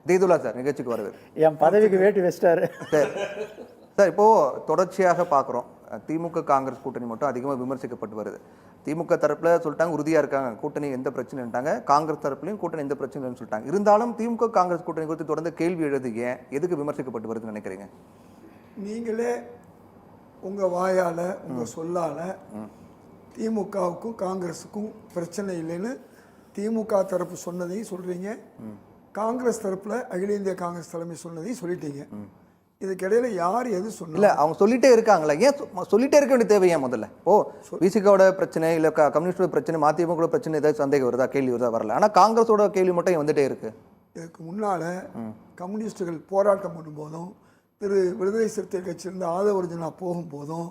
தீதுல்லா sir நிகழ்ச்சிக்கு வருவது. என் பதவிக்கு வேட்டு வச்சிட்டாரு. சார் சார் இப்போது தொடர்ச்சியாக பார்க்குறோம், திமுக காங்கிரஸ் கூட்டணி மட்டும் அதிகமாக விமர்சிக்கப்பட்டு வருது. திமுக தரப்பில் சொல்லிட்டாங்க உறுதியாக இருக்காங்க, கூட்டணி எந்த பிரச்சனைட்டாங்க. காங்கிரஸ் தரப்புலையும் கூட்டணி எந்த பிரச்சனைன்னு சொல்லிட்டாங்க. இருந்தாலும் திமுக காங்கிரஸ் கூட்டணி குறித்து தொடர்ந்து கேள்வி எழுது, ஏன் எதுக்கு விமர்சிக்கப்பட்டு வருதுன்னு நினைக்கிறீங்க? நீங்களே உங்கள் வாயால் உங்கள் சொல்லால் திமுகவுக்கும் காங்கிரஸுக்கும் பிரச்சனை இல்லைன்னு திமுக தரப்பு சொன்னதையும் சொல்கிறீங்க, காங்கிரஸ் தரப்பில் அகில இந்திய காங்கிரஸ் தலைமை சொன்னதையும் சொல்லிட்டீங்க. இதுக்கிடையில யார் எது சொன்னா? இல்லை, அவங்க சொல்லிட்டே இருக்காங்களா, ஏன் சொல்லிட்டே இருக்க வேண்டிய தேவை? ஏன் முதல்ல விசிகாவோட பிரச்சனை இல்லை கம்யூனிஸ்டோட பிரச்சனை, மதிமுக பிரச்சனை, ஏதாவது சந்தேகம் வருதா, கேள்வி வருதா? வரல. ஆனால் காங்கிரஸோட கேள்வி மட்டும் வந்துட்டே இருக்கு. இதுக்கு முன்னால் கம்யூனிஸ்டுகள் போராட்டம் பண்ணும்போதும், திரு விடுதலை சிறுத்தைகள் கட்சியிலிருந்து ஆதவர்ஜனா போகும்போதும்,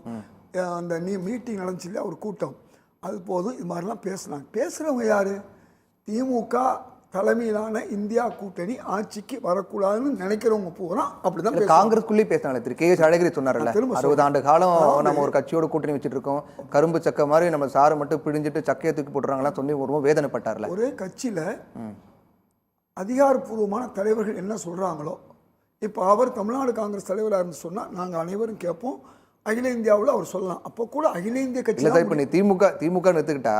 அந்த மீட்டிங் நடந்துச்சு இல்லையா, ஒரு கூட்டம், அது போதும் இது மாதிரிலாம் பேசுனாங்க. பேசுகிறவங்க யார்? திமுக தலைமையிலான இந்தியா கூட்டணி ஆட்சிக்கு வரக்கூடாதுன்னு நினைக்கிறவங்க பூரா அப்படிதான். காங்கிரஸ்குள்ளேயே பேசினாங்க. திரு கே எஸ் அழகிரி சொன்னார்ல, 60 ஆண்டு காலம் நம்ம ஒரு கட்சியோட கூட்டணி வச்சுட்டு இருக்கோம், கரும்பு சக்கை மாதிரி நம்ம சாரை மட்டும் பிடிஞ்சிட்டு சக்கையை தூக்கி போட்டுறாங்களாம் சொல்லி ஒரு வேதனைப்பட்டார்ல. ஒரு கட்சியில் அதிகாரப்பூர்வமான தலைவர்கள் என்ன சொல்கிறாங்களோ, இப்போ அவர் தமிழ்நாடு காங்கிரஸ் தலைவராக இருந்து சொன்னால் நாங்கள் அனைவரும் கேட்போம், அகில இந்தியாவில் அவர் சொல்லலாம். அப்போ கூட அகில இந்திய கட்சி இப்போ நீ திமுக எடுத்துக்கிட்டா,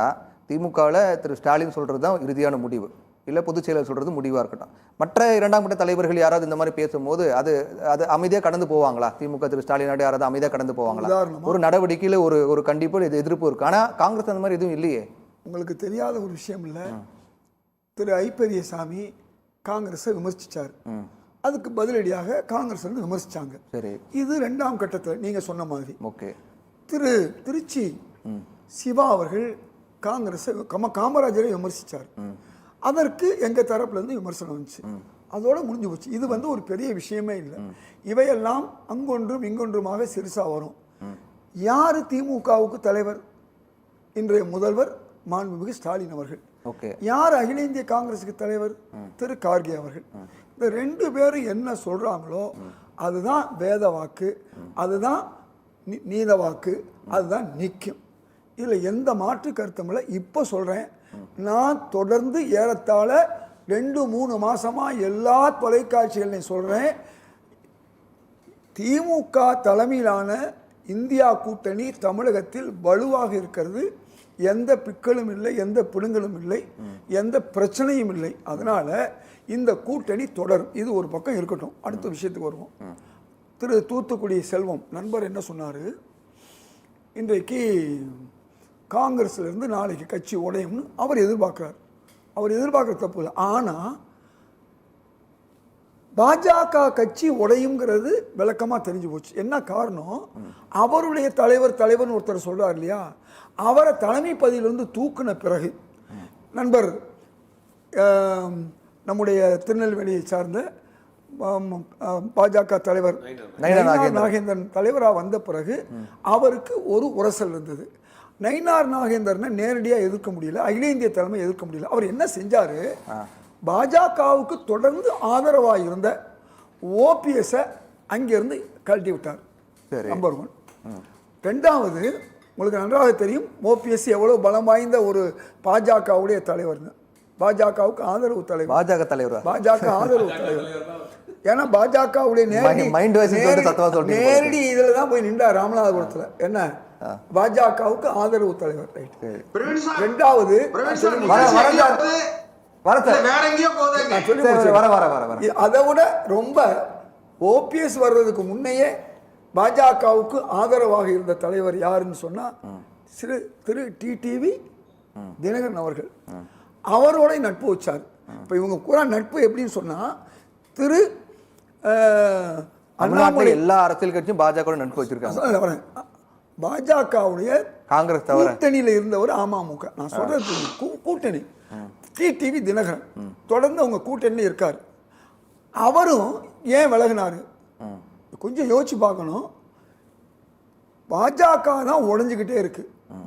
திமுகவில் திரு ஸ்டாலின் சொல்கிறது தான் இறுதியான முடிவு, இல்லை பொதுச் செயலர் சொல்கிறது முடிவாக இருக்கட்டும். மற்ற இரண்டாம் கட்ட தலைவர்கள் யாராவது இந்த மாதிரி பேசும்போது அது அது அமைதியாக கடந்து போவாங்களா? திமுக திரு ஸ்டாலின் யாராவது அமைதியாக கடந்து போவாங்களா? ஒரு நடவடிக்கையில் ஒரு கண்டிப்பு எதிர்ப்பு இருக்கு. ஆனால் காங்கிரஸ் அந்த மாதிரி எதுவும் இல்லையே. உங்களுக்கு தெரியாத ஒரு விஷயம் இல்லை, திரு ஐ பெரியசாமி காங்கிரஸை விமர்சிச்சார், அதுக்கு பதிலடியாக காங்கிரஸ் வந்து விமர்சிச்சாங்க. சரி, இது ரெண்டாம் கட்டத்தில் நீங்கள் சொன்ன மாதிரி. ஓகே. திருச்சி சிவா அவர்கள் காங்கிரஸை காமராஜரை விமர்சித்தார், அதற்கு எங்கள் தரப்புலேருந்து விமர்சனம் வந்துச்சு, அதோட முடிஞ்சு போச்சு. இது வந்து ஒரு பெரிய விஷயமே இல்லை. இவையெல்லாம் அங்கொன்றும் இங்கொன்றுமாக சிறுசாக வரும். யார் திமுகவுக்கு தலைவர்? இன்றைய முதல்வர் மாண்புமிகு ஸ்டாலின் அவர்கள். யார் அகில இந்திய காங்கிரஸுக்கு தலைவர்? திரு கார்கே அவர்கள். இந்த 2 பேரும் என்ன சொல்கிறாங்களோ அதுதான் வேத வாக்கு, அதுதான் நீத வாக்கு, அதுதான் நிற்கும். இதில் எந்த மாற்று கருத்தும் இல்லை. இப்போ சொல்கிறேன், நான் தொடர்ந்து ஏறத்தாழ 2-3 மாதமாக எல்லா தொலைக்காட்சிகளையும் சொல்கிறேன், திமுக தலைமையிலான இந்தியா கூட்டணி தமிழகத்தில் வலுவாக இருக்கிறது. எந்த பிக்கலும் இல்லை, எந்த பிடுங்கலும் இல்லை, எந்த பிரச்சனையும் இல்லை. அதனால் இந்த கூட்டணி தொடரும். இது ஒரு பக்கம் இருக்கட்டும். அடுத்த விஷயத்துக்கு வருவோம். திரு தூத்துக்குடி செல்வம் நண்பர் என்ன சொன்னார், இன்றைக்கு காங்கிரஸ்லேருந்து நாளைக்கு கட்சி உடையும்னு அவர் எதிர்பார்க்குறார். அவர் எதிர்பார்க்குற தப்பு இல்லை. ஆனால் பாஜக கட்சி உடையுங்கிறது விளக்கமாக தெரிஞ்சு போச்சு. என்ன காரணம்? அவருடைய தலைவர்னு ஒருத்தர் சொல்கிறார் இல்லையா, அவரை தலைமை பதவியிலிருந்து தூக்குன பிறகு நண்பர் நம்முடைய திருநெல்வேலியை சார்ந்த பாஜக தலைவர் நாகேந்திரன் தலைவராக வந்த பிறகு அவருக்கு ஒரு உரசல் இருந்தது. நயினார் நாகேந்திரனை நேரடியாக எதிர்க்க முடியல, அகில இந்திய தலைமை எதிர்க்க முடியல. அவர் என்ன செஞ்சார், பாஜகவுக்கு தொடர்ந்து ஆதரவாக இருந்த ஓபிஎஸ்ஸை அங்கிருந்து கழட்டி விட்டார். நம்பர் 1. ரெண்டாவது, உங்களுக்கு நன்றாக தெரியும் ஓபிஎஸ் எவ்வளோ பலம் வாய்ந்த ஒரு பாஜகவுடைய தலைவர்னு. பாஜகவுக்கு ஆதரவு தலைவர், பாஜக ஆதரவு தலைவர். ஏன்னா பாஜகவுடைய நேரடி இதில் தான் போய் நின்றார் ராமநாதபுரத்தில். என்ன, பாஜகவுக்கு ஆதரவு தலைவர். ரெண்டாவது, அதை விட ரொம்ப ஓபிஎஸ் வர்றதுக்கு முன்னையே பாஜகவுக்கு ஆதரவாக இருந்த தலைவர் யாருன்னு சொன்னா திரு டிடிவி தினகரன் அவர்கள். அவரோட நட்பு வச்சார். இப்போ இவங்க கூட நட்பு எப்படின்னு சொன்னா, திரு அண்ணாமலை எல்லா அரசியல் கட்சியும் பாஜக நட்பு வச்சிருக்காங்க. பாஜகவுடைய காங்கிரஸ் கூட்டணியில் இருந்தவர் அமமுக. நான் சொல்றது கூட்டணி. டிடிவி தினகரன் தொடர்ந்து அவங்க கூட்டணியில் இருக்கார். அவரும் ஏன் விலகினாரு? கொஞ்சம் யோசிச்சு பார்க்கணும். பாஜக தான் உடஞ்சிக்கிட்டே இருக்கு,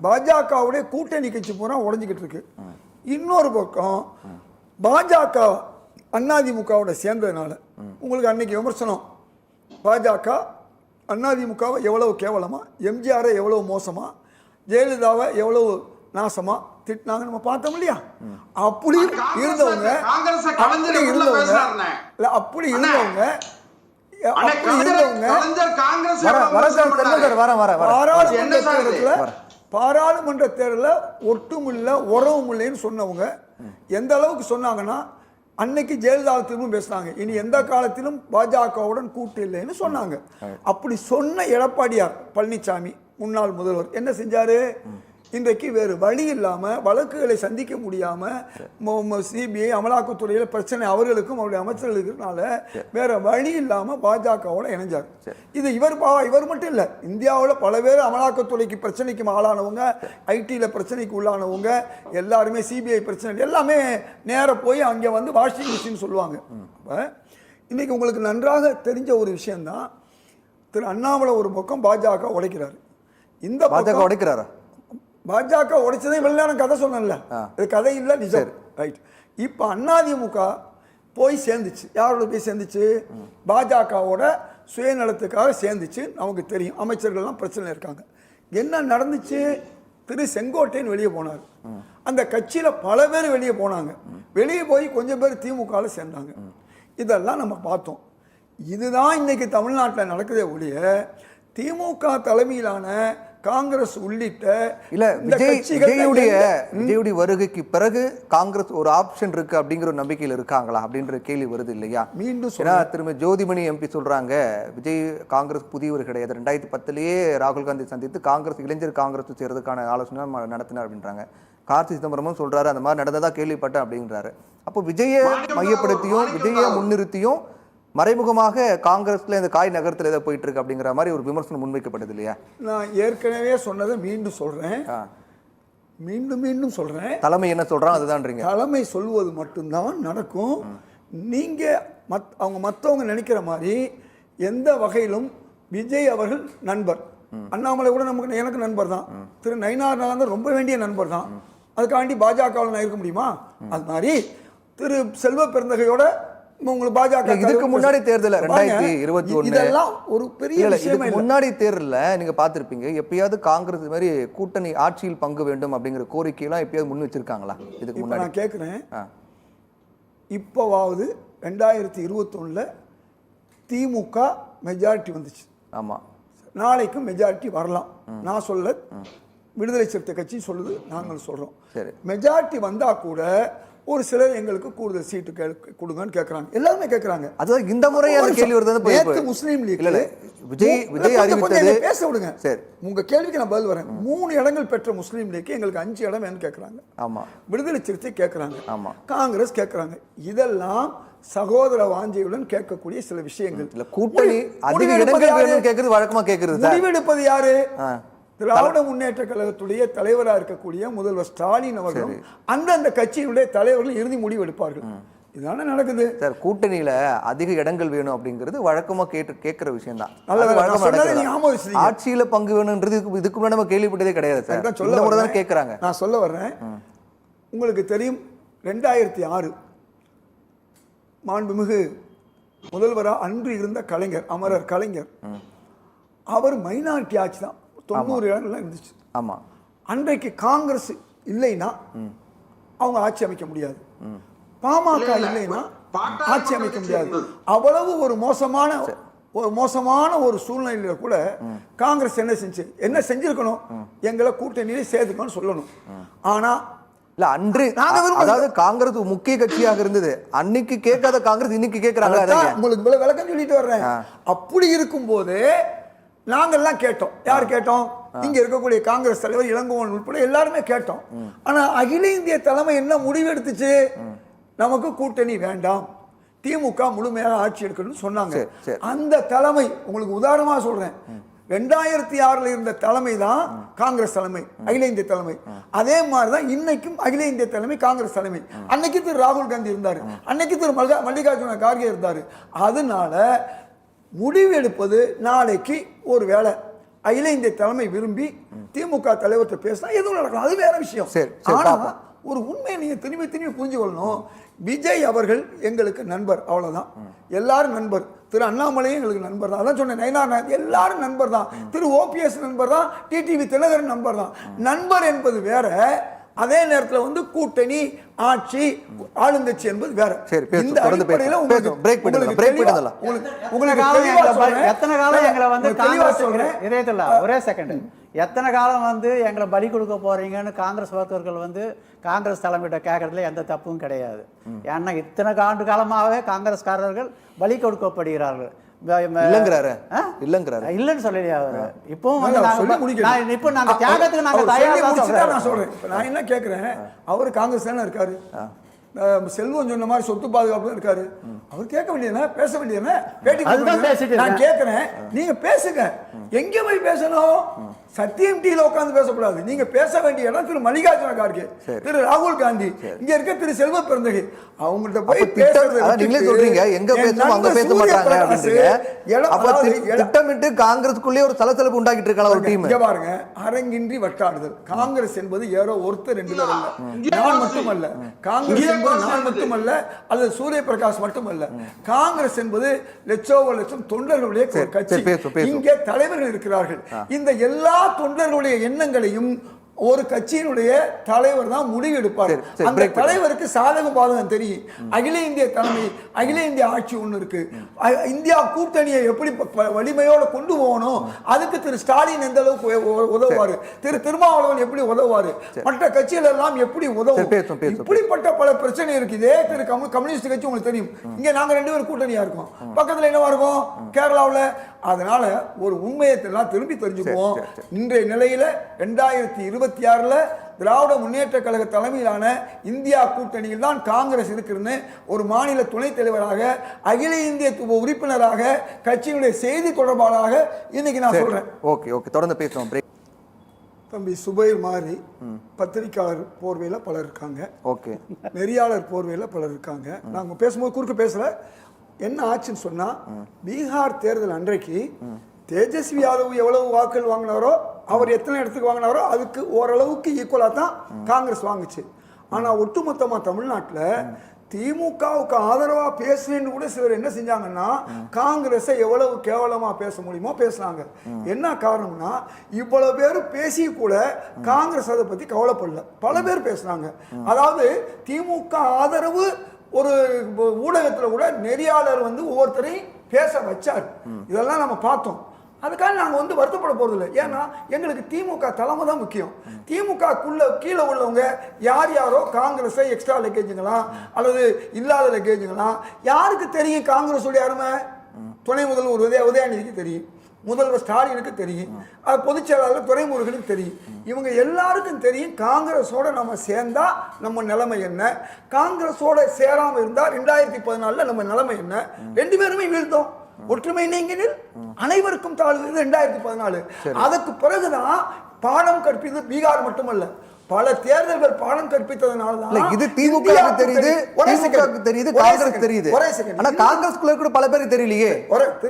பாஜகவுடைய கூட்டணி கட்சி பூரா உடஞ்சிக்கிட்டு இருக்கு. இன்னொரு பக்கம் பாஜக அதிமுகவோட சேர்ந்ததுனால உங்களுக்கு அன்னைக்கு விமர்சனம், பாஜக அதிமுகவை எவ்வளவு கேவலமா, எம்ஜிஆரை எவ்வளவு மோசமா, ஜெயலலிதாவை எவ்வளவு நாசமா திட்டினாங்க நம்ம பார்த்தோம் இல்லையா? அப்படி காங்கிரஸ் இருந்தவங்க காங்கிரஸ் கலைஞர் உள்ள பேசுறாருண்ணே. இல்ல அப்படி இருந்தவங்க அண்ணே, கலைஞர் காங்கிரஸ் பாராளுமன்ற தேர்தலில் ஒட்டுமில்ல உறவும் இல்லைன்னு சொன்னவங்க எந்த அளவுக்கு சொன்னாங்கன்னா, அன்னைக்கு ஜெயலலிதா திரும்ப பேசினாங்க, இனி எந்த காலத்திலும் பாஜகவுடன் கூட்டு இல்லைன்னு சொன்னாங்க. அப்படி சொன்ன எடப்பாடியார் பழனிசாமி முன்னாள் முதல்வர் என்ன செஞ்சாரு? இன்றைக்கு வேறு வழி இல்லாமல் வழக்குகளை சந்திக்க முடியாமல் சிபிஐ அமலாக்கத்துறையில் பிரச்சனை அவர்களுக்கும் அவருடைய அமைச்சர்களுக்குனால வேற வழி இல்லாமல் பாஜகவோட இணைஞ்சார். இது இவர் மட்டும் இல்லை, இந்தியாவில் பல பேர் அமலாக்கத்துறைக்கு பிரச்சனைக்கு ஆளானவங்க, ஐடியில் பிரச்சனைக்கு உள்ளானவங்க எல்லாருமே சிபிஐ பிரச்சனை எல்லாமே நேராக போய் அங்கே வந்து வாஷிங் மிஷின் சொல்லுவாங்க. அப்போ இன்னைக்கு உங்களுக்கு நன்றாக தெரிஞ்ச ஒரு விஷயம்தான், திரு அண்ணாமலை ஒரு பக்கம் பாஜக உடைக்கிறார். இந்த பாஜக உடைக்கிறாரா? பாஜக உடைச்சதே வெளிநாடு கதை சொன்னேன்ல, இது கதை இல்லை, நிஜம். ரைட். இப்போ அதிமுக போய் சேர்ந்துச்சு. யாரோட போய் சேர்ந்துச்சு? பாஜகவோட சுயநலத்துக்காக சேர்ந்துச்சு. நமக்கு தெரியும், அமைச்சர்கள்லாம் பிரச்சனை இருக்காங்க. என்ன நடந்துச்சு? திரு செங்கோட்டையன் வெளியே போனார். அந்த கட்சியில் பல பேர் வெளியே போனாங்க. வெளியே போய் கொஞ்சம் பேர் திமுகவில் சேர்ந்தாங்க. இதெல்லாம் நம்ம பார்த்தோம். இதுதான் இன்னைக்கு தமிழ்நாட்டில் நடக்குதே ஒழிய திமுக தலைமையிலான காங்கிரஸ் உள்ளிட்ட விஜயுடைய வருகைக்கு பிறகு காங்கிரஸ் ஒரு ஆப்ஷன் இருக்கு அப்படிங்கிற ஒரு நம்பிக்கையில் இருக்காங்களா அப்படின்ற கேள்வி வருது இல்லையா? மீண்டும் திரும்ப ஜோதிமணி எம்பி சொல்றாங்க, விஜய் காங்கிரஸ் புதியவர் கிடையாது, 2010 ராகுல் காந்தி சந்தித்து காங்கிரஸ் இளைஞர் காங்கிரஸ் சேர்றதுக்கான ஆலோசனை நடத்தினார் அப்படின்றாங்க. கார்த்தி சிதம்பரமும் சொல்றாரு அந்த மாதிரி நடந்ததா கேள்விப்பட்டேன் அப்படின்றாரு. அப்போ விஜயை மையப்படுத்தியும் விஜயை முன்னிறுத்தியும் மறைமுகமாக காங்கிரஸ்ல இந்த காய் நகரத்தில் ஏதோ போயிட்டு இருக்கு அப்படிங்கிற மாதிரி ஒரு விமர்சனம் முன்வைக்கப்பட்டது இல்லையா? நான் ஏற்கனவே சொன்னதை மீண்டும் சொல்றேன், மீண்டும் சொல்றேன். தலைமை என்ன சொல்றாங்க அதுதான்றீங்க. தலைமை சொல்வது மட்டும்தான் நடக்கும். நீங்க அவங்க மற்றவங்க நினைக்கிற மாதிரி எந்த வகையிலும் விஜய் அவர்கள் நண்பர், அண்ணாமலை கூட நமக்கு எனக்கு நண்பர் தான், திரு நயினார் நாகேந்திரன் ரொம்ப வேண்டிய நண்பர் தான். அதுக்காண்டி பாஜகவில் நான் இருக்க முடியுமா? அது மாதிரி திரு செல்வ பெருந்தகையோட உங்களுக்கு பாஜக இதுக்கு முன்னாடி தேர்தல் 2021 இதெல்லாம் ஒரு பெரிய விஷயம். முன்னாடி தேர்தல்ல நீங்க பார்த்திருப்பீங்க, எப்பயாவது காங்கிரஸ் மாதிரி கூட்டணி ஆட்சியில் பங்கு வேண்டும் அப்படிங்கிற கோரிக்கையெல்லாம் எப்பயாவது முன் வச்சிருக்காங்களா? இதுக்கு முன்னாடி நான் கேட்கிறேன், இப்போவாவது 2021 திமுக மெஜாரிட்டி வந்துச்சு. ஆமா, நாளைக்கும் மெஜாரிட்டி வரலாம். நான் சொல்ல விடுதலை சிறுத்தை கட்சி சொல்லுது, நாங்கள் சொல்றோம். சரி, மெஜாரிட்டி வந்தா கூட ஒரு சிலர் எங்களுக்கு கூடுதல் சீட்டு கொடுங்கன்னு கேட்கறாங்க. எல்லாருமே கேட்கறாங்க. அதாவது இந்த முறை அந்த கேள்வி வருது. முஸ்லீம் லீக் விஜய் அறிவித்தது பேச விடுங்க. சரி, உங்க கேள்விக்கு நான் பதில் வரேன். 3 இடங்கள் பெற்ற முஸ்லீம் லீக் எங்களுக்கு 5 இடம் வேணும்னு கேட்கறாங்க. ஆமா, விடுதலை சிறுத்தை கேட்கறாங்க. ஆமா, காங்கிரஸ் கேட்கறாங்க. இதெல்லாம் சகோதர வாஞ்சையுடன் கேட்கக்கூடிய சில விஷயங்கள். இல்ல கூட்டணி அதிக இடங்கள் வேணும்னு கேக்குறது வழக்கமா கேக்குறது. முடிவெடுப்பது யாரு? திராவிட முன்னேற்ற கழகத்துடைய தலைவராக இருக்கக்கூடிய முதல்வர் ஸ்டாலின் அவர்களும் அந்தந்த கட்சியினுடைய தலைவர்கள் இறுதி முடிவு எடுப்பார்கள். இதுதானே நடக்குது சார். கூட்டணியில அதிக இடங்கள் வேணும் அப்படிங்கிறது வழக்கமா கேட்கிற விஷயம் தான். ஆட்சியில பங்கு வேணும்ன்றது இதுக்கு முன்னாடி நம்ம கேள்விப்பட்டதே கிடையாது சார். சொல்ல முறைதான் கேட்கறாங்க. நான் சொல்ல வர்றேன், உங்களுக்கு தெரியும் 2006 மாண்புமிகு முதல்வராக அன்று இருந்த கலைஞர், அமரர் கலைஞர், அவர் மைனாரிட்டி ஆட்சி தான் 90 இடங்கள்லாம் இருந்துச்சு. ஆமா, அன்றைக்கு காங்கிரஸ் இல்லைன்னா அவங்க ஆட்சி அமைக்க முடியாது, பாமக இல்லைன்னா ஆட்சி அமைக்க முடியாது. அவ்வளவு ஒரு மோசமான ஒரு சூழ்நிலையில கூட காங்கிரஸ் என்ன செஞ்சிருக்கணும்? எங்களை கூட்டணியிலே சேர்த்துக்கணும்னு சொல்லணும். ஆனா இல்ல, அன்று அதாவது காங்கிரஸ் முக்கிய கட்சியாக இருந்தது, அன்னைக்கு கேட்காத காங்கிரஸ் இன்னைக்கு கேட்கறாங்க. உங்களுக்கு விளக்கம் சொல்லிட்டு வர்றேன். அப்படி இருக்கும் போது நாங்கள்லாம் கேட்டோம். யார் கேட்டோம்? இங்க இருக்கக்கூடிய காங்கிரஸ் தலைவர் இளங்கோவன் உட்பட எல்லாருமே கேட்டோம். ஆனா அகில இந்திய தலைமை என்ன முடிவு எடுத்துச்சு? நமக்கு கூட்டணி வேண்டாம், திமுக முழுமையாக ஆட்சி எடுக்கணும்னு சொன்னாங்க. அந்த தலைமை உங்களுக்கு உதாரணமா சொல்றேன், 2006 இருந்த தலைமை தான் காங்கிரஸ் தலைமை, அகில இந்திய தலைமை. அதே மாதிரிதான் இன்னைக்கும் அகில இந்திய தலைமை காங்கிரஸ் தலைமை. அன்னைக்கு திரு ராகுல் காந்தி இருந்தாரு, அன்னைக்கு திரு மல்லிகார்ஜுன கார்கே இருந்தாரு. அதனால முடிவு எடுப்பது நாளைக்கு ஒரு வேளை அகில இந்திய தலைமை விரும்பி திமுக தலைவர்கிட்ட பேசினா எதுவும் நடக்கும், அது வேற விஷயம். ஆனா ஒரு உண்மையை நீங்க திரும்பி புரிஞ்சு கொள்ளணும். விஜய் அவர்கள் எங்களுக்கு நண்பர், அவ்வளவுதான். எல்லாரும் நண்பர். திரு அண்ணாமலையும் எங்களுக்கு நண்பர் தான். அதான் சொன்னேன், நயினார் எல்லாரும் நண்பர் தான். திரு ஓபிஎஸ் நண்பர் தான், டிடிவி தினகரன் நண்பர் தான். நண்பர் என்பது வேற, அதே நேரத்துல வந்து கூட்டணி ஆட்சி ஆளுங்கட்சி என்பது வேற. சரி, பேசுவோம். இந்த தொடர்ந்து அடிப்படையில பேசுவோம். உங்களுக்கு break விட்டுடலாம். break விட்டுடலாம். உங்களுக்கு தெளிவா சொல்றேன். எத்தனை காலம் எங்களை வந்து தெளிவா காங்கிரஸ் சொல்றேன். இதயத்துல ஒரே செகண்ட், எத்தனை காலம் வந்து எங்களை பலி கொடுக்க போறீங்கன்னு காங்கிரஸ் வாக்கர்கள் வந்து காங்கிரஸ் தலைமையிட்ட கேட்கறதுல எந்த தப்பும் கிடையாது. ஏன்னா இத்தனை ஆண்டு காலமாகவே காங்கிரஸ்காரர்கள் பலி கொடுக்கப்படுகிறார்கள். இல்லங்கறாரு இல்லங்கறாரு இல்லன்னு சொல்லலையா அவரு? இப்பவும் இல்ல, வந்து சொல்லி முடிக்கணும். இப்போ நாங்க தியாகத்துக்கு நாங்க அவர் தயாரா சொல்லி முடிச்சுட்டா சொல்றோம். நான் சொல்றேன். இப்ப நான் என்ன கேட்கிறேன், அவர் காங்கிரஸ் தானே இருக்காரு, செல்வம் சொன்ன மாதிரி சொத்து பாதுகாப்பு இருக்காரு. அவர் கேட்க வேண்டியதுனா பேச வேண்டியதுனா பேட்டி அதுதான் பேசிட்டு நான் கேட்கிறேன். நீங்க பேசுங்க. எங்க போய் பேசணும்? சத்தியம் டிவில உட்கார்ந்து பேசக்கூடாது. நீங்க பேச வேண்டிய இடம் திரு மல்லிகார்ஜுன கார்கே, திரு ராகுல் காந்தி, இங்க இருக்க திரு செல்வ பெருந்தகை, அவங்கள்ட்ட போய் பேசுறது. நீங்களே சொல்றீங்க எங்க பேசணும் அங்க பேச மாட்டாங்க அப்படின்றீங்க. அப்ப திட்டமிட்டு காங்கிரஸ்க்குள்ளே ஒரு சலசலப்பு உண்டாக்கிட்டு இருக்காங்க ஒரு டீம். இங்க பாருங்க, அரங்கின்றி வட்டாடுதல். காங்கிரஸ் என்பது ஏதோ ஒருத்தர் ரெண்டு பேர் அல்ல, நான் மட்டுமல்ல. காங்கிரஸ் என்பது நான் மட்டுமல்ல, அல்லது சூரிய பிரகாஷ் மட்டுமல்ல. காங்கிரஸ் என்பது லட்சம் தொண்டர்களுடைய ஒரு கட்சி. இங்கே தலைவர்கள் இருக்கிறார்கள். இந்த எல்லா தொண்டர்களுடைய எண்ணங்களையும் ஒரு கட்சியினுடைய தலைவர் தான் முடிவெடுப்பார். அந்த தலைவருக்கு சாதக பாதகம் தெரியும். அகில இந்திய தலைமை, அகில இந்திய ஆட்சி ஒண்ணு இருக்கு. இந்தியா கூட்டணியை எப்படி வலிமையோட கொண்டு போகணும், அதுக்கு திரு ஸ்டாலின் எந்த அளவுக்கு உதவுவாரு, திரு திருமாவளவன் எப்படி உதவுவாரு, மற்ற கட்சிகள் எல்லாம் எப்படி உதவும், இப்படிப்பட்ட பல பிரச்சனை இருக்கு. இதே திரு கம்யூனிஸ்ட் கட்சி உங்களுக்கு தெரியும். இங்க நாங்க 2 பேரும் கூட்டணியா இருக்கோம், பக்கத்துல என்னவா இருக்கும் கேரளாவில். அதனால ஒரு உண்மையை திரும்பி தெரிஞ்சுக்குவோம். இன்றைய நிலையில 2026 திராவிட முன்னேற்ற கழக தலைமையிலான இந்தியா கூட்டணியில் தான் காங்கிரஸ் இருக்குன்னு ஒரு மாநில துணைத் தலைவராக, அகில இந்திய உறுப்பினராக, கட்சியினுடைய செய்தி தொடர்பாளராக இன்னைக்கு நான் சொல்றேன். ஓகே ஓகே, தொடர்ந்து பேசுவோம். தம்பி சுபைர் மாதிரி பத்திரிகையாளர் போர்வையில் பலர் இருக்காங்க, ஓகே, நெறியாளர் போர்வையில் பலர் இருக்காங்க. நாங்கள் பேசும்போது குறுக்க பேசல. என்ன ஆச்சுன்னு சொன்னா, பீகார் தேர்தல் அன்றைக்கு தேஜஸ்வி யாதவ் எவ்வளவு வாக்குகள் வாங்கினாரோ, அவர் எத்தனை இடத்துக்கு வாங்கினாரோ அதுக்கு ஓரளவுக்கு ஈக்குவலாக தான் காங்கிரஸ் வாங்குச்சு. ஆனால் ஒட்டுமொத்தமாக தமிழ்நாட்டில் திமுகவுக்கு ஆதரவாக பேசுறேன்னு கூட சிலர் என்ன செஞ்சாங்கன்னா, காங்கிரஸை எவ்வளவு கேவலமாக பேச முடியுமோ பேசினாங்க. என்ன காரணம்னா, இவ்வளவு பேர் பேசி கூட காங்கிரஸ் அதை பற்றி கவலைப்படல. பல பேர் பேசுனாங்க. அதாவது திமுக ஆதரவு ஒரு ஊடகத்தில் கூட நெறியாளர் வந்து ஒவ்வொருத்தரையும் பேச வச்சார். இதெல்லாம் நம்ம பார்த்தோம். அதுக்காக நாங்கள் வந்து வருத்தப்பட போறதில்லை. ஏன்னா எங்களுக்கு திமுக தலைமை தான் முக்கியம். திமுகக்குள்ள கீழே உள்ளவங்க யார் யாரோ காங்கிரஸை எக்ஸ்ட்ரா லக்கேஜுங்களா அல்லது இல்லாத லக்கேஜுங்களா, யாருக்கு தெரியும் காங்கிரஸுடைய அருமை? துணை முதல்வர் உதயநிதிக்கு தெரியும், முதல்வர் ஸ்டாலினுக்கு தெரியும், அது பொதுச் செயலாளர் துரைமுருகனுக்கு தெரியும். இவங்க எல்லாருக்கும் தெரியும் காங்கிரஸோட நம்ம சேர்ந்தா நம்ம நிலைமை என்ன, காங்கிரஸோட சேராம இருந்தா 2014 நம்ம நிலைமை என்ன. 2 பேருமே வீழ்ந்தோம். ஒற்றுமை நீங்கினில் அனைவருக்கும் தாழ்வு 2014. அதுக்கு பிறகுதான் பாடம் கற்பித்து பீகார் மட்டுமல்ல, பல தேர்தல்கள் பாடம் கற்பித்ததனால இது திமுக தெரியுது, திமுக தெரியுது, காங்கிரஸ் தெரியுது. ஆனா காங்கிரஸ்குள்ள கூட பல பேருக்கு தெரியலையே.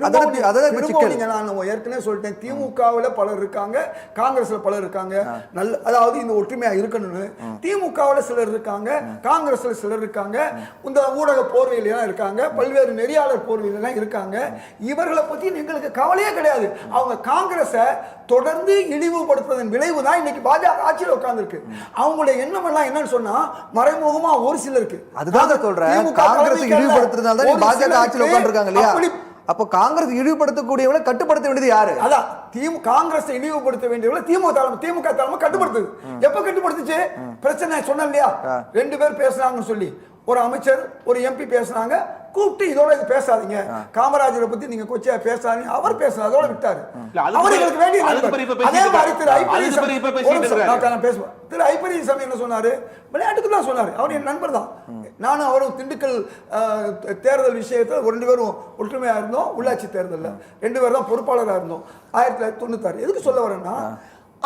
நான் ஏற்கனவே சொல்லிட்டேன், திமுகவில் பலர் இருக்காங்க, காங்கிரஸ்ல பலர் இருக்காங்க. நல்ல, அதாவது இந்த ஒற்றுமையா இருக்கணும்னு திமுகவில் சிலர் இருக்காங்க, காங்கிரஸ்ல சிலர் இருக்காங்க, இந்த ஊடக போர்வையில இருக்காங்க, பல்வேறு நெறியாளர் போர்வையில இருக்காங்க. இவர்களை பத்தி எங்களுக்கு கவலையே கிடையாது. அவங்க காங்கிரஸை தொடர்ந்து இழிவுபடுத்துவதன் விளைவு தான் இன்னைக்கு பாஜக ஆட்சியில் உட்கார்ந்துருக்கு. அவங்களுடைய எண்ணம் எல்லாம் என்னன்னு சொன்னா, மறைமுகமா ஒரு சிலருக்கு, அதுதான் சொல்றேன், காங்கிரஸ் இழிவுபடுத்துறதுனால தான் பாஜக ஆட்சியில் உட்கார்ந்திருக்காங்க இல்லையா? அப்போ காங்கிரஸ் இழிவுபடுத்தக்கூடியவங்களை கட்டுப்படுத்த வேண்டியது யாரு? அதான் காங்கிரஸ் இழிவுபடுத்த வேண்டியவங்களை திமுக தலைமை கட்டுப்படுத்துது. எப்ப கட்டுப்படுத்துச்சு? பிரச்சனை சொன்ன இல்லையா, 2 பேர் பேசுறாங்கன்னு சொல்லி ஒரு அமைச்சர் ஒரு எம்பி பேசுனாங்க, கூப்பிட்டு இதோட இது பேசாதீங்க, காமராஜரை பத்தி நீங்க கொச்சையா பேசாதீங்க, அவர் பேசுறாரு, அதோட விட்டாரு. அவர்களுக்கு வேண்டிய அதே மாதிரி திரு ஐப்பரிசாமி என்ன சொன்னாரு, விளையாட்டுக்கு தான் சொன்னாரு. அவர் என் நண்பர் தான். நானும் அவரும் திண்டுக்கல் தேர்தல் விஷயத்தில் 2 பேரும் ஒற்றுமையா இருந்தோம். உள்ளாட்சி தேர்தலில் 2 பேர் தான் பொறுப்பாளராக இருந்தோம் 1996. எதுக்கு சொல்ல வரேன்னா,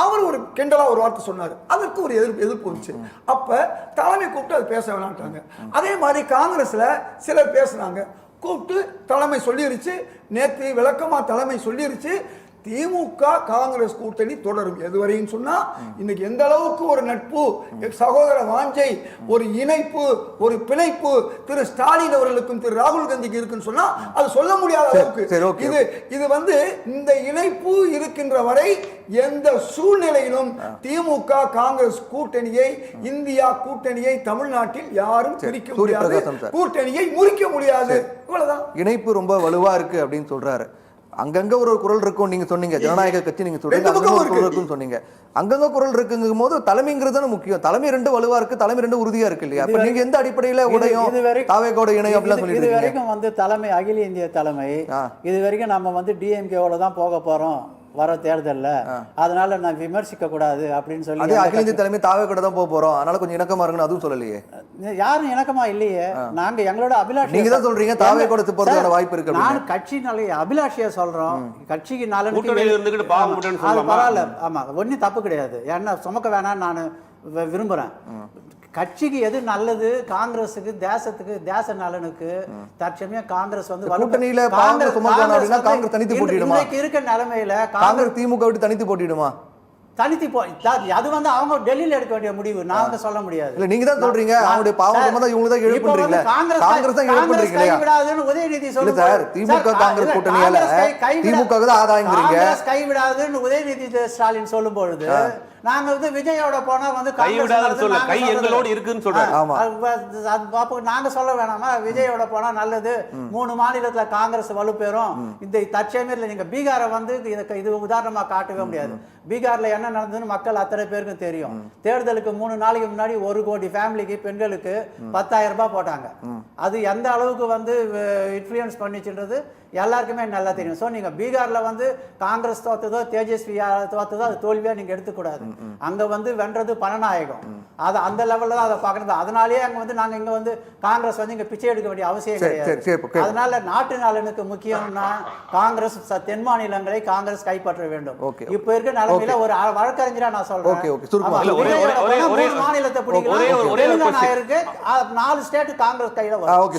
அவர் ஒரு கிண்டலா ஒரு வார்த்தை சொன்னார், அதற்கு ஒரு எதிர்ப்பு வந்துச்சு. அப்ப தலைமை கூப்பிட்டு அது பேச வேணான்ட்டாங்க. அதே மாதிரி காங்கிரஸ்ல சிலர் பேசுனாங்க, கூப்பிட்டு தலைமை சொல்லிருச்சு, நேற்று விளக்கமா தலைமை சொல்லிருச்சு, திமுக காங்கிரஸ் கூட்டணி தொடரும். எதுவரையும் சொன்னா இன்னைக்கு எந்த அளவுக்கு ஒரு நட்பு, சகோதர வாஞ்சை, ஒரு இணைப்பு, ஒரு பிணைப்பு திரு ஸ்டாலின் அவர்களுக்கும் திரு ராகுல் காந்திக்கு இருக்குன்னு சொன்னா அது சொல்ல முடியாத அளவுக்கு இது வந்து இந்த இணைப்பு இருக்கின்ற வரை எந்த சூழ்நிலையிலும் திமுக காங்கிரஸ் கூட்டணியை, இந்தியா கூட்டணியை தமிழ்நாட்டில் யாரும் பிரிக்க முடியாது, கூட்டணியை முறிக்க முடியாது. இவ்வளவுதான். இணைப்பு ரொம்ப வலுவா இருக்கு அப்படின்னு சொல்றாரு. அங்கங்க ஒரு குரல் இருக்கும் நீங்க சொன்னீங்க, ஜனநாயக கட்சி நீங்க சொல்றீங்க, அங்கங்க ஒரு குரல் இருக்குன்னு சொன்னீங்க. அங்கங்க குரல் இருக்குங்கும் போது தலைமைங்கிறது தானே முக்கியம். தலைமை ரெண்டு வலுவா இருக்கு, தலைமை ரெண்டு உறுதியா இருக்கு இல்லையா? அப்ப நீங்க எந்த அடிப்படையில உடையும் தாவேகோட இணையம் அப்படிலாம் சொல்லிட்டு இது வரைக்கும் வந்து தலைமை அகில இந்திய தலைமை இது வரைக்கும் நம்ம வந்து டிஎம்கேவோட தான் போக போறோம் வர தேர்தல்ல, அதனால நான் விமர்சிக்க கூடாது அப்படின்னு சொல்லி அதே அகில இந்திய தலைமை தாவேகோட தான் போக போறோம், அதனால கொஞ்சம் இணக்கமா இருக்குன்னு அதுவும் சொல்லலையே. யாரும் இணக்கமா இல்லையே. நாங்க எங்களோட அபிலாஷை நீங்க தான் சொல்றீங்க தாவேகோட போறதுக்கான வாய்ப்பு இருக்கு. நான் கட்சி நல்ல அபிலாஷையா சொல்றோம், கட்சிக்கு நலனுக்கு அது பரவாயில்ல. ஆமா, ஒன்னும் தப்பு கிடையாது. ஏன்னா சுமக்க வேணாம்னு நான் விரும்புறேன். கட்சிக்கு எது நல்லது, காங்கிரஸுக்கு, தேசத்துக்கு, தேச நலனுக்கு தற்சமயம் காங்கிரஸ் வந்து கூட்டணியில காங்கிரஸ் காங்கிரஸ் தனித்து போட்டிடுமா? இருக்க நிலைமையில காங்கிரஸ் திமுக விட்டு தனித்து போட்டிடுமா? தனித்து அது வந்து அவங்க டெல்லியில எடுக்க வேண்டிய முடிவு, நான் வந்து சொல்ல முடியாது. இல்ல நீங்க தான் சொல்றீங்க அவங்களுடைய பாவமா தான் இவங்க தான் எழுப்புறீங்க. காங்கிரஸ் தான் எழுப்புறீங்க இல்லையா? கைவிடாதுன்னு உதயநிதி சொல்லுங்க சார். திமுக காங்கிரஸ் கூட்டணியால திமுக தான் ஆதாயம்ங்கறீங்க. காங்கிரஸ் கைவிடாதுன்னு உதயநிதி ஸ்டாலின் சொல்லும் பொழுது நாங்க வந்து விஜயோட போனா வந்து எங்களோட இருக்குன்னு சொல்றாங்க. ஆமா, அப்ப நாங்க சொல்ல வேணாமா விஜயோட போனா நல்லது, 3 மாநிலத்துல காங்கிரஸ் வலுப்பெறும். இந்த தற்சமயத்துல நீங்க பீகாரை வந்து இது உதாரணமா காட்டவே முடியாது. பீகார்ல என்ன நடந்ததுன்னு மக்கள் அத்தனை பேருக்கும் தெரியும். தேர்தலுக்கு 3 நாளைக்கு முன்னாடி 1 கோடி ஃபேமிலிக்கு, பெண்களுக்கு 10,000 ரூபாய் போட்டாங்க. அது எந்த அளவுக்கு வந்து இன்ஃப்ளூயன்ஸ் பண்ணிச்சுன்றது எல்லாருக்குமே நல்லா தெரியும். ஸோ நீங்க பீகார்ல வந்து காங்கிரஸ் தோத்ததோ தேஜஸ்வி தோத்ததோ அது தோல்வியா நீங்க எடுத்துக்கூடாது. அங்க வந்து வென்றது பணநாயகம். அது அந்த லெவல்ல தான் அதை பார்க்கறது. அதனாலேயே அங்க வந்து நாங்க இங்க வந்து காங்கிரஸ் வந்து இங்க பிச்சை எடுக்க வேண்டிய அவசியம் கிடையாது. அதனால நாட்டு நலனுக்கு முக்கியம்னா காங்கிரஸ் தென் மாநிலங்களை காங்கிரஸ் கைப்பற்ற வேண்டும். இப்ப இருக்க நிலைமையில ஒரு வழக்கறிஞரா நான் சொல்றேன், 3 மாநிலத்தை பிடிக்கலாம், தெலுங்கானா இருக்கு, 4 ஸ்டேட் காங்கிரஸ் கையில வரும்.